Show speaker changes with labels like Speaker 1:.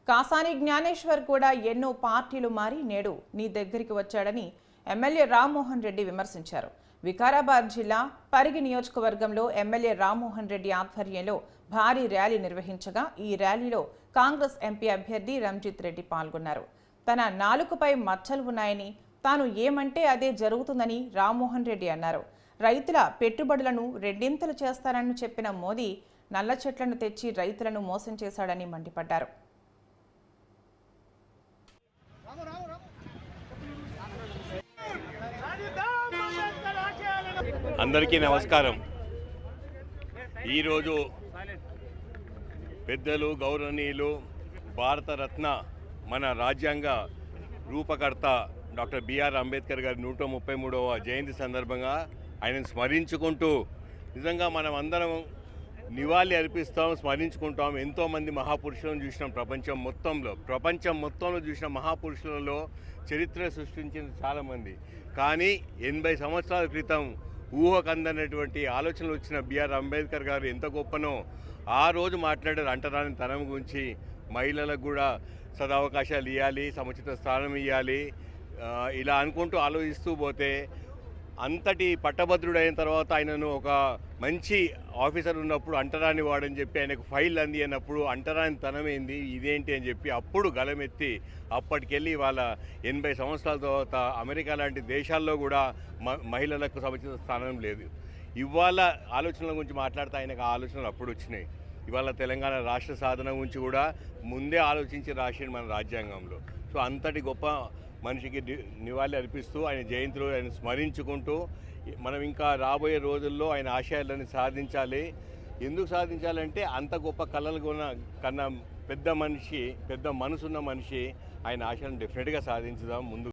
Speaker 1: కాసాని జ్ఞానేశ్వర్ కూడా ఎన్నో పార్టీలు మారి నేడు నీ దగ్గరికి వచ్చాడని ఎమ్మెల్యే రామ్మోహన్ రెడ్డి విమర్శించారు. వికారాబాద్ జిల్లా పరిగి నియోజకవర్గంలో ఎమ్మెల్యే రామ్మోహన్ రెడ్డి ఆధ్వర్యంలో భారీ ర్యాలీ నిర్వహించగా ఈ ర్యాలీలో కాంగ్రెస్ ఎంపీ అభ్యర్థి రంజిత్ రెడ్డి పాల్గొన్నారు. తన నాలుకపై మచ్చలు ఉన్నాయని, తాను ఏమంటే అదే జరుగుతుందని రామ్మోహన్ రెడ్డి అన్నారు. రైతుల పెట్టుబడులను రెండింతలు చేస్తారని చెప్పిన మోదీ నల్ల చెట్లను తెచ్చి రైతులను మోసం చేశాడని మండిపడ్డారు.
Speaker 2: అందరికీ నమస్కారం. ఈరోజు పెద్దలు గౌరవనీయులు భారతరత్న మన రాజ్యాంగ రూపకర్త డాక్టర్ బిఆర్ అంబేద్కర్ గారి 133వ జయంతి సందర్భంగా ఆయనను స్మరించుకుంటూ నిజంగా మనం అందరం నివాళి అర్పిస్తాం, స్మరించుకుంటాం. ఎంతోమంది మహాపురుషులను చూసినాం. ప్రపంచం మొత్తంలో చూసిన మహాపురుషులలో చరిత్ర సృష్టించిన చాలామంది. కానీ 80 సంవత్సరాల క్రితం ఊహకందనటువంటి ఆలోచనలు వచ్చిన బిఆర్ అంబేద్కర్ గారు ఎంత గొప్పనో ఆ రోజు మాట్లాడారు. అంటరాని తనం గురించి, మహిళలకు కూడా సదవకాశాలు ఇవ్వాలి, సముచిత స్థానం ఇవ్వాలి, ఇలా అనుకుంటూ ఆలోచిస్తూ పోతే అంతటి పట్టభద్రుడైన తర్వాత ఆయనను ఒక మంచి ఆఫీసర్ ఉన్నప్పుడు అంటరాని వాడని చెప్పి ఆయనకు ఫైల్ అంది అన్నప్పుడు అంటరాని తనమేంది ఇదేంటి అని చెప్పి అప్పుడు గలమెత్తి అప్పటికెళ్ళి వాళ్ళ 80 సంవత్సరాల తర్వాత అమెరికా లాంటి దేశాల్లో కూడా మహిళలకు సముచిత స్థానం లేదు. ఇవాళ ఆలోచనల గురించి మాట్లాడితే ఆయనకు ఆ ఆలోచనలు అప్పుడు వచ్చినాయి. ఇవాళ తెలంగాణ రాష్ట్ర సాధన గురించి కూడా ముందే ఆలోచించి రాసిండు మన రాజ్యాంగంలో. సో అంతటి గొప్ప మనిషికి నివాళి అర్పిస్తూ ఆయన జయంతిలో ఆయన స్మరించుకుంటూ మనం ఇంకా రాబోయే రోజుల్లో ఆయన ఆశయాలను సాధించాలి. ఎందుకు సాధించాలంటే అంత గొప్ప కళలు కన్నా పెద్ద మనసున్న మనిషి ఆయన ఆశయాలను డెఫినెట్గా సాధించుదాం ముందు.